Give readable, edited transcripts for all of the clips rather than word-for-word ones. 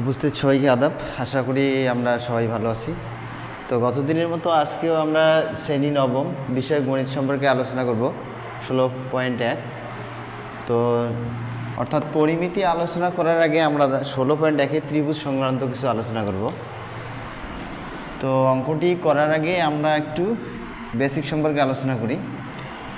উপস্থিত সবাইকে আদাব। আশা করি আমরা সবাই ভালো আছি। তো গত দিনের মতো আজকেও আমরা শ্রেণী নবম বিষয় গণিত সম্পর্কে আলোচনা করব 16.1। তো অর্থাৎ পরিমিতি আলোচনা করার আগে আমরা 16.1 ত্রিভুজ সংক্রান্ত কিছু আলোচনা করব। তো অঙ্কটি করার আগে আমরা একটু বেসিক সম্পর্কে আলোচনা করি।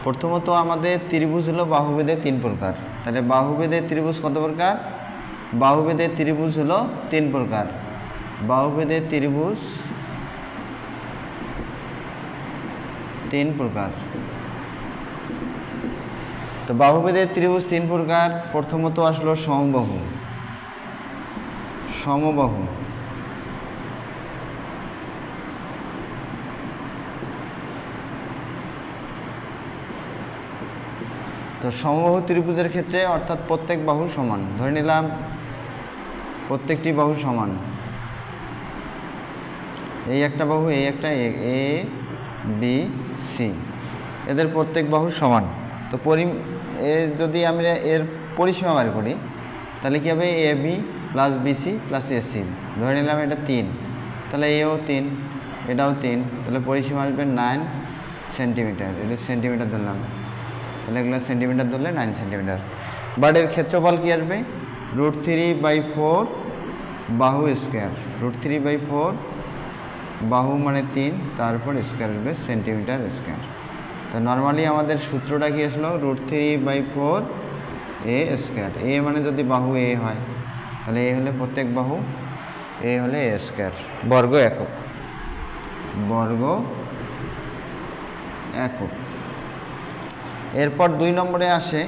প্রথমত আমাদের ত্রিভুজ হলো বাহুভেদে 3 প্রকার। তাহলে বাহুভেদের ত্রিভুজ কত প্রকার? বাহুভেদের ত্রিভুজ হলো 3 প্রকার। বাহুভেদের ত্রিভুজ 3 প্রকার। তো বাহুভেদের ত্রিভুজ 3 প্রকার। প্রথমত আসলো সমবাহু। সমবাহু তো সমবাহু ত্রিভুজের ক্ষেত্রে অর্থাৎ প্রত্যেক বাহু সমান, ধরে নিলাম প্রত্যেকটি বাহু সমান। এই একটা বাহু, এই একটা, এ বি সি, এদের প্রত্যেক বাহু সমান। তো যদি আমরা এর পরিসীমা বার করি তাহলে কী হবে? A B plus BC plus AC. ধরে নিলাম এটা 3, তাহলে এও 3, এটাও 3, তাহলে পরিসীমা আসবে 9 সেন্টিমিটার। এটা সেন্টিমিটার ধরলাম, তাহলে এগুলো সেন্টিমিটার ধরলে 9 সেন্টিমিটার। বাট এর ক্ষেত্রফল কী আসবে? √3/4 বাহু স্কোয়ার। √3/4 বাহু মানে 3, তারপর স্কোয়ার আসবে সেন্টিমিটার স্কোয়ার। তো নর্মালি আমাদের সূত্রটা কি আসলো? √3/4 এ স্কোয়ার। এ মানে যদি বাহু এ হয় তাহলে এ হলে প্রত্যেক বাহু, এ হলে এ স্কোয়ার, বর্গ একক। বর্গ একক। এরপর 2 নম্বরে আসে,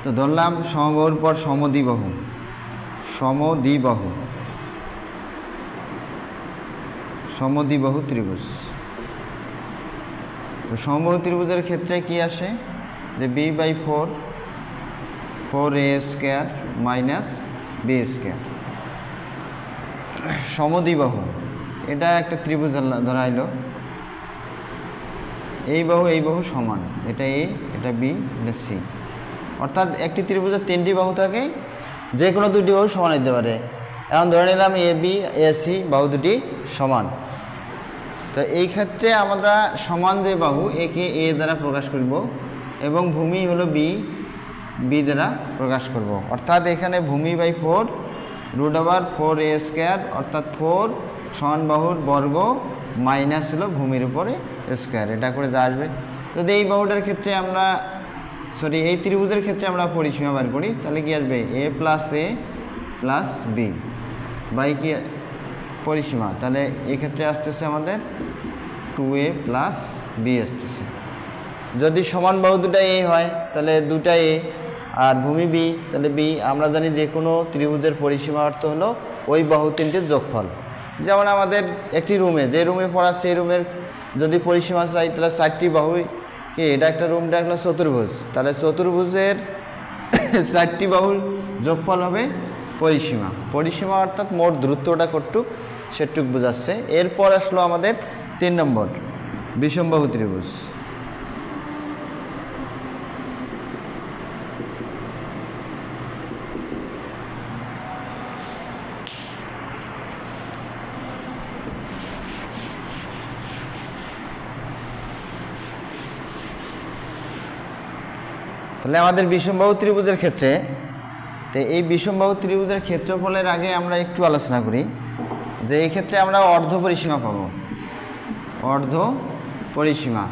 তো ধরলাম সমবাহুর পর সমদ্বিবাহু। সমদ্বিবাহু সমদ্বিবাহু ত্রিভুজ। তো সমবাহু ত্রিভুজের ক্ষেত্রে কি আসে? যে b/4 4a square minus B square. সমদ্বিবাহু এটা একটা ত্রিভুজ ধরা হলো। এই বাহু সমান, এটা এ, এটা বি, এটা সি। অর্থাৎ একটি ত্রিভুজের 3টি বাহু থাকে, যে কোনো 2টি বাহু সমান হতে পারে। এখন ধরে নিলাম এ বি এ সি বাহু দুটি সমান। তো এই ক্ষেত্রে আমরা সমান যে বাহু একে এ দ্বারা প্রকাশ করব এবং ভূমি হলো বি, বি দ্বারা প্রকাশ করব। অর্থাৎ এখানে ভূমি/4 √4a স্কোয়ার, অর্থাৎ 4 সমান বাহুর বর্গ মাইনাস হলো ভূমির উপরে স্কোয়ার। এটা করে যা আসবে। যদি এই বাহুটার ক্ষেত্রে আমরা এই ত্রিভুজের ক্ষেত্রে আমরা পরিসীমা বার করি তাহলে কি আসবে? a প্লাস বি বাই কি পরিসীমা, তাহলে এক্ষেত্রে আসতেছে আমাদের 2a প্লাস বি আসতেছে। যদি সমান বাহু দুটা এ হয় তাহলে দুটা এ, আর ভূমি বি তাহলে বি। আমরা জানি যে কোনো ত্রিভুজের পরিসীমা অর্থ হলো ওই বাহু 3টির যোগফল। যেমন আমাদের একটি রুমে, যে রুমে পড়া সেই রুমের যদি পরিসীমা চাই তাহলে 4টি বাহু কি, এটা একটা রুমটা একটা চতুর্ভুজ, তাহলে চতুর্ভুজের 4টি বাহুর যোগফল হবে পরিসীমা। পরিসীমা অর্থাৎ মোট দূরত্বটা কতটুক সেটুক বোঝাচ্ছে। এরপর আসলো আমাদের 3 নম্বর বিষমবাহু ত্রিভুজ। তাহলে আমাদের বিষমবাহু ত্রিভুজের ক্ষেত্রে, তো এই বিষমবাহু ত্রিভুজের ক্ষেত্রফলের আগে আমরা একটু আলোচনা করি যে এই ক্ষেত্রে আমরা অর্ধ পরিসীমা পাব। অর্ধ পরিসীমা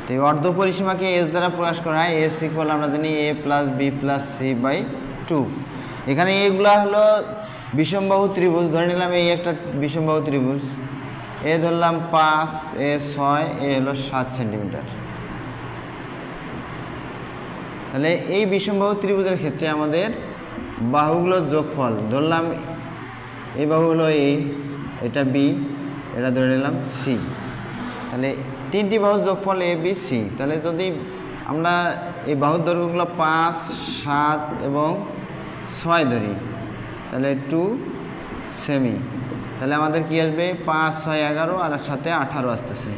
তো এই অর্ধ পরিসীমাকে এস দ্বারা প্রকাশ করা হয়। এস ইকুয়াল আমরা জানি a plus B plus C by 2। এখানে এগুলা হলো বিষমবাহু ত্রিভুজ। ধরে নিলাম এই একটা বিষমবাহু ত্রিভুজ, এ ধরলাম 5, এ 6, এ হলো 7 সেন্টিমিটার। তাহলে এই বিষমবাহু ত্রিভুজের ক্ষেত্রে আমাদের বাহুগুলোর যোগফল, ধরলাম এই বাহু হলো এ, এটা বি, এটা ধরে নিলাম সি। তাহলে 3টি বাহুর যোগফল এ বি সি। তাহলে যদি আমরা এই বাহুর দৈর্ঘ্যগুলো 5, 7 এবং 6 ধরি তাহলে 2 সেমি। তাহলে আমাদের কি আসবে? 5, 6, 11 আর সাথে 18 আসতেছে।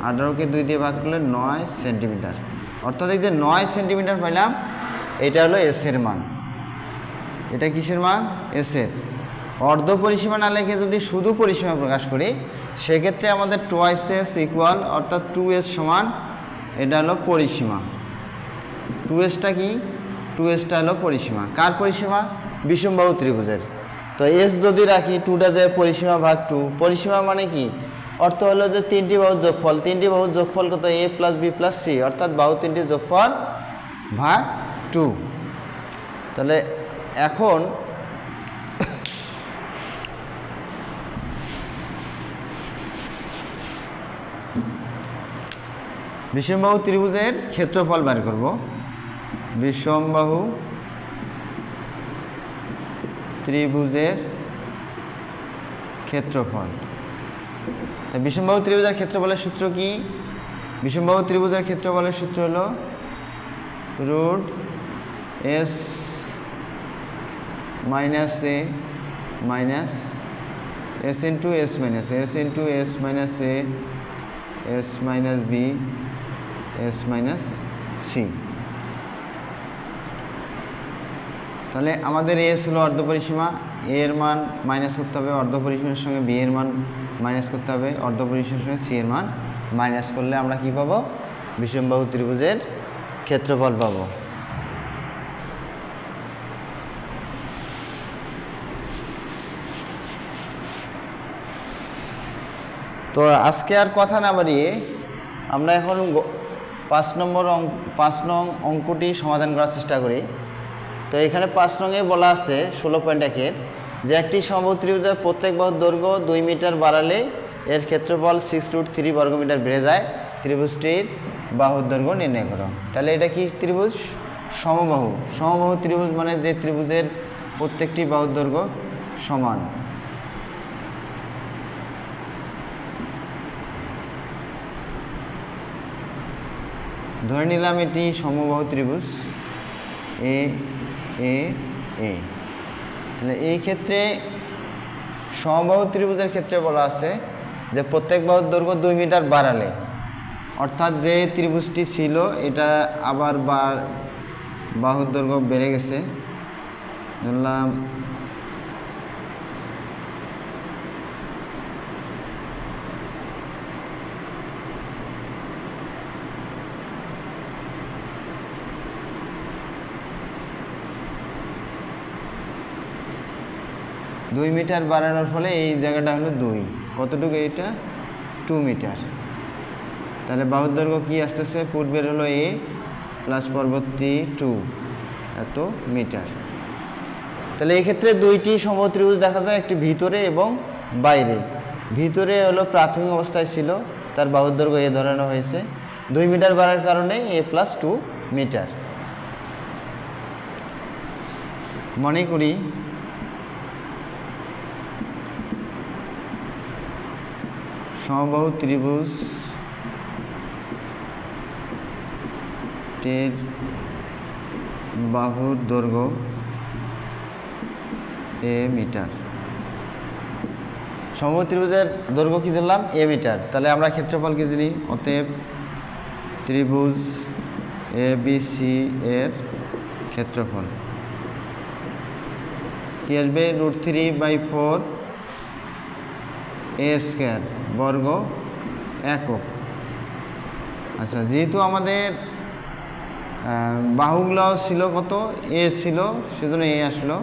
18কে 2 দিয়ে ভাগ করলে 9 সেন্টিমিটার। অর্থাৎ এই যে 9 সেন্টিমিটার পাইলাম, এটা হলো এস এর মান। এটা কিসের মান? এস এর। অর্ধ পরিসীমা না লিখে যদি শুধু পরিসীমা প্রকাশ করি, সেক্ষেত্রে আমাদের টোয়াইস এস ইকুয়াল, অর্থাৎ 2s সমান, এটা হলো পরিসীমা। 2sটা কি? 2sটা হলো পরিসীমা। কার পরিসীমা? বিষমবাহু ত্রিভুজের। তো এস যদি রাখি, 2টা যায় পরিসীমা ভাগ 2। পরিসীমা মানে কি? অর্থ হলো যে 3টি বাহুর যোগফল। 3টি বাহুর যোগফল কত? a plus B plus C, অর্থাৎ বাহু 3টির যোগফল ভাগ 2। তাহলে এখন বিষমবাহু ত্রিভুজের ক্ষেত্রফল বের করব। বিষমবাহু ত্রিভুজের ক্ষেত্রফল। তা বিষমবাহু ত্রিভুজের ক্ষেত্রফলের সূত্র কি? বিষমবাহু ত্রিভুজের ক্ষেত্রফলের সূত্র হলো root S minus A minus S into S minus S into S minus A S minus B S minus C. তাহলে আমাদের এস হলো অর্ধপরিসীমা, এ এর মান মাইনাস করতে হবে, অর্ধপরিসীমার সঙ্গে বি এর মান মাইনাস করতে হবে, অর্ধপরিসীমার সঙ্গে সি এর মান মাইনাস করলে আমরা কি পাবো? বিষমবাহু ত্রিভুজের ক্ষেত্রফল পাবো। তো আজকে আর কথা না বাড়িয়ে আমরা এখন 5 নং অঙ্কটি সমাধান করার চেষ্টা করি। তো এখানে 5 নংয়ে বলা আছে 16.1-এর যে একটি সমবাহু ত্রিভুজের প্রত্যেক বাহুর দৈর্ঘ্য 2 মিটার বাড়ালে এর ক্ষেত্রফল 6√3 বর্গমিটার বেড়ে যায়। ত্রিভুজটির বাহুর দৈর্ঘ্য নির্ণয় করো। তাহলে এটা কি ত্রিভুজ? সমবাহু। সমবাহু ত্রিভুজ মানে যে ত্রিভুজের প্রত্যেকটি বাহুর দৈর্ঘ্য সমান। ধরে নিলাম এটি সমবাহু ত্রিভুজ এ এ এ। তাহলে এই ক্ষেত্রে সমবাহু ত্রিভুজের ক্ষেত্রে বলা আছে যে প্রত্যেক বাহুর দৈর্ঘ্য 2 মিটার বাড়ালে, অর্থাৎ যে ত্রিভুজটি ছিল এটা আবার বাহুর দৈর্ঘ্য বেড়ে গেছে। ধরলাম দুই মিটার বাড়ানোর ফলে এই জায়গাটা হলো 2। কতটুকু? এটা 2 মিটার। তাহলে বাহুর দৈর্ঘ্য কি আসতেছে? পূর্বের হলো এ প্লাস পরবর্তী 2, এত মিটার। তাহলে এই ক্ষেত্রে দুইটি সমবাহু ত্রিভুজ দেখা যায়, একটি ভিতরে এবং বাইরে। ভিতরে হলো প্রাথমিক অবস্থায় ছিল, তার বাহুর দৈর্ঘ্য এ ধরানো হয়েছে। 2 মিটার বাড়ার কারণে এ প্লাস 2 মিটার। মনে করি সমবাহু ত্রিভুজ টির বাহুর দৈর্ঘ্য এ মিটার। সমবাহু ত্রিভুজের দৈর্ঘ্য কি ধরলাম? এ মিটার। তাহলে আমরা ক্ষেত্রফল কি জানি? অতএব ত্রিভুজ এ বি সি এর ক্ষেত্রফল কি আসবে? √3/4 এ স্কয়ার বর্গ একক। আচ্ছা, যেহেতু আমাদের বাহুগুলো ছিল কত? এ ছিল, সেজন্য এ আসলো।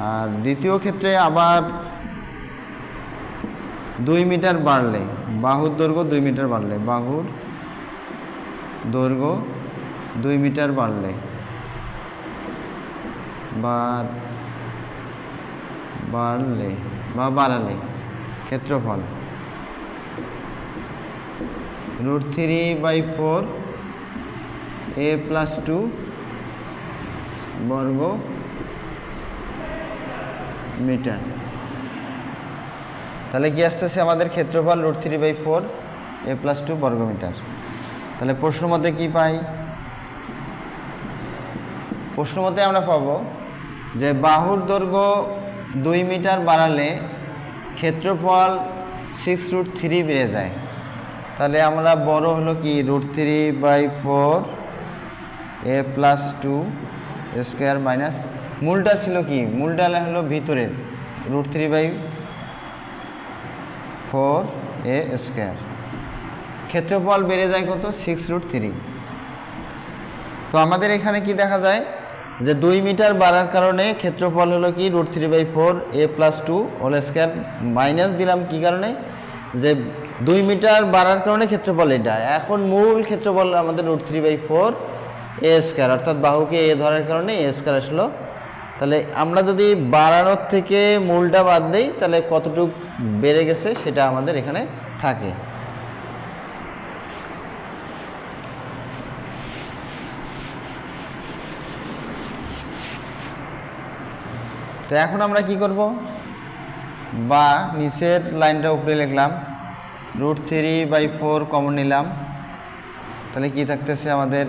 আর দ্বিতীয় ক্ষেত্রে আবার 2 মিটার বাড়লে, বাহুর দৈর্ঘ্য 2 মিটার বাড়লে, বাহুর দৈর্ঘ্য 2 মিটার বাড়লে বাড়ালে ক্ষেত্রফল √3/4 এ প্লাস 2 বর্গ মিটার। তাহলে কি আসতেছে আমাদের ক্ষেত্রফল? √3/4 এ প্লাস 2 বর্গ মিটার। তাহলে প্রশ্ন মতে কি পাই? প্রশ্ন মতে আমরা পাবো যে বাহুর দৈর্ঘ্য 2 মিটার বাড়ালে ক্ষেত্রফল 6√3 বেড়ে যায়। তাহলে আমরা বড় হলো কি √3/4 a + 2 স্কয়ার মাইনাস মূলটা ছিল কি মূলটা হলো ভিতরের √3/4 a স্কয়ার ক্ষেত্রফল বেড়ে যায় কত 6√3 তো আমাদের এখানে কি দেখা যায় যে 2 মিটার বাড়ার কারণে ক্ষেত্রফল হলো কি √3/4 a + 2 হোল স্কয়ার মাইনাস দিলাম কি কারণে যে 2 মিটার বাড়ার কারণে ক্ষেত্রফল এটা এখন মূল ক্ষেত্রফল আমাদের √3/4 a স্কয়ার অর্থাৎ বাহুকে a ধরার কারণে a স্কয়ার আসলো তাহলে আমরা যদি বাড়ানোর থেকে মূলটা বাদ দেই তাহলে কতটুকু বেড়ে গেছে সেটা আমাদের এখানে থাকে তো এখন আমরা কি করব বা নিচের লাইনটা উপরে লিখলাম √3/4 কমন নিলাম তাহলে কি থাকতেছে আমাদের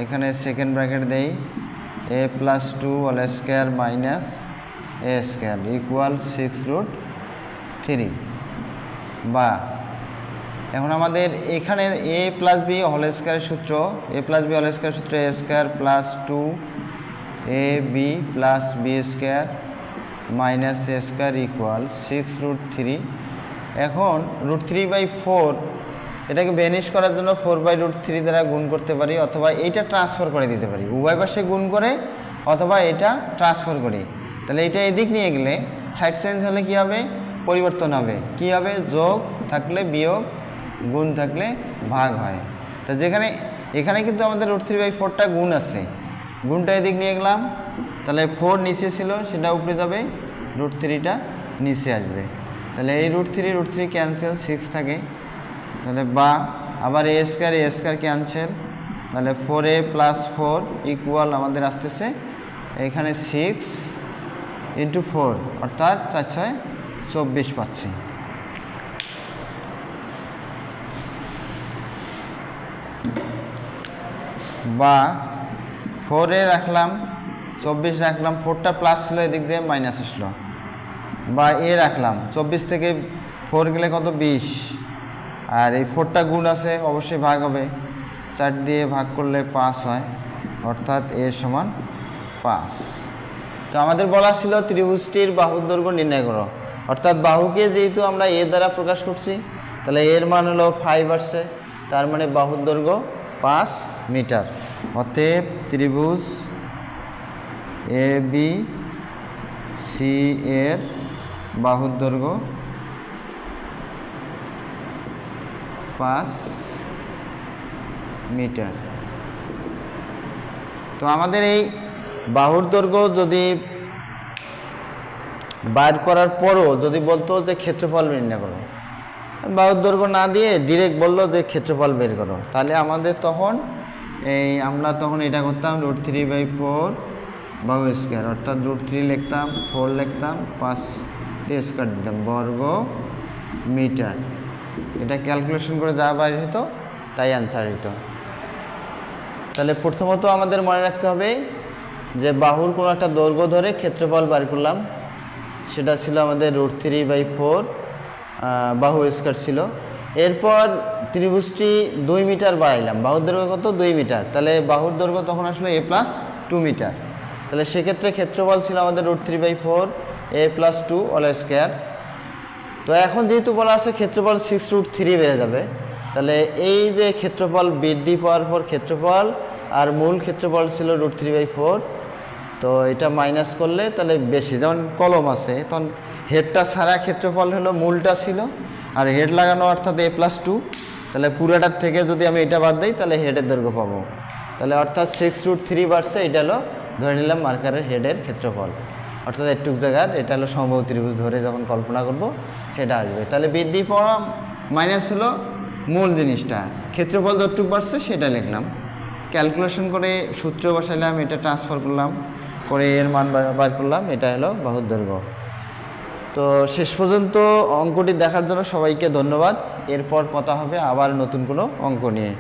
এখানে সেকেন্ড ব্র্যাকেট দেই a + 2 whole square minus a square equal 6√3 বা এখন আমাদের এখানে a + b হোল স্কয়ারের সূত্র a + b হোল স্কয়ারের সূত্র a square + 2 ab + b square minus a square equal 6√3 এখন √3/4 এটাকে ভ্যানিশ করার জন্য 4/√3 দ্বারা গুণ করতে পারি অথবা এইটা ট্রান্সফার করে দিতে পারি উভয় পাশে গুণ করে অথবা এটা ট্রান্সফার করি তাহলে এটা এদিক নিয়ে গেলে সাইড চেঞ্জ হলে কি হবে পরিবর্তন হবে কি হবে যোগ থাকলে বিয়োগ গুণ থাকলে ভাগ হয় তো যেখানে এখানে কিন্তু আমাদের √3/4টা গুণ আছে গুণটা এদিক নিয়ে গেলাম তাহলে 4 নিচে ছিল সেটা উপরে যাবে √3টা নিচে আসবে তাহলে এই √3 ক্যান্সেল 6 থাকে তাহলে বা আবার a স্কয়ার ক্যান্সেল তাহলে 4a + 4 ইকুয়াল আমাদের আসতেছে এখানে 6 × 4 অর্থাৎ 4 × 6 24 পাচ্ছি বা 4 এ রাখলাম 24 রাখলাম 4টা প্লাস ছিল এদিক যে মাইনাস আসলো বা এ রাখলাম 24 থেকে 4 গেলে কত 20 আর এই 4টা গুণ আছে অবশ্যই ভাগ হবে 4 দিয়ে ভাগ করলে 5 হয় অর্থাৎ a = 5 তো আমাদের বলা ছিল ত্রিভুজটির বাহুর দৈর্ঘ্য নির্ণয় করো অর্থাৎ বাহুকে যেহেতু আমরা a দ্বারা প্রকাশ করছি তাহলে এর মান হলো 5 আসছে তার মানে বাহুর দৈর্ঘ্য 5 মিটার অতএব ত্রিভুজ ABC এর বাহুর দৈর্ঘ্য 5 মিটার তো আমাদের এই বাহুর দৈর্ঘ্য যদি বাইর করার পরও যদি বলতো যে ক্ষেত্রফল নির্ণয় করো বাহুর দৈর্ঘ্য না দিয়ে ডিরেক্ট বললো যে ক্ষেত্রফল বের করো তাহলে আমাদের তখন আমরা তখন এটা করতাম √3/4 বাহু স্কয়ার অর্থাৎ √3 লিখতাম 4 লিখতাম 5 দিয়ে স্কয়ার দিতাম বর্গ মিটার এটা ক্যালকুলেশন করে যা বাইর হতো তাই অ্যান্সার হতো তাহলে প্রথমত আমাদের মনে রাখতে হবে যে বাহুর কোনো একটা দৈর্ঘ্য ধরে ক্ষেত্রফল বার করলাম সেটা ছিল আমাদের √3/4 বাহু স্কয়ার ছিল এরপর ত্রিভুজটি 2 মিটার বাড়াইলাম বাহুর দৈর্ঘ্য কত 2 মিটার তাহলে বাহুর দৈর্ঘ্য তখন আসলে a + 2 মিটার তাহলে সেক্ষেত্রে ক্ষেত্রফল ছিল আমাদের √3/4 a + 2 হোল স্কয়ার তো এখন যেহেতু বলা আছে ক্ষেত্রফল 6√3 বেড়ে যাবে তাহলে এই যে ক্ষেত্রফল বৃদ্ধি পাওয়ার পর ক্ষেত্রফল আর মূল ক্ষেত্রফল ছিল √3/4 তো এটা মাইনাস করলে তাহলে বেশি যেমন কলম আছে তখন হেডটা ছাড়া ক্ষেত্রফল হলো মূলটা ছিল আর হেড লাগানো অর্থাৎ a + 2 তাহলে পুরোটার থেকে যদি আমি এটা বাদ দিই তাহলে হেডের দৈর্ঘ্য পাবো তাহলে অর্থাৎ 6√3 বাড়ছে এটা হলো ধরে নিলাম মার্কারের হেডের ক্ষেত্রফল অর্থাৎ একটুক জায়গার এটা হলো সমবাহু ত্রিভুজ ধরে যখন কল্পনা করব সেটা আসবে তাহলে বৃদ্ধি পাওয়া মাইনাস হলো মূল জিনিসটা ক্ষেত্রফল যতটুকু বাড়ছে সেটা লিখলাম ক্যালকুলেশন করে সূত্র বসাইলাম এটা ট্রান্সফার করলাম করে এর মান বার করলাম এটা হলো বাহুর দৈর্ঘ্য তো শেষ পর্যন্ত অঙ্কটি দেখার জন্য সবাইকে ধন্যবাদ এরপর কথা হবে আবার নতুন কোনো অঙ্ক নিয়ে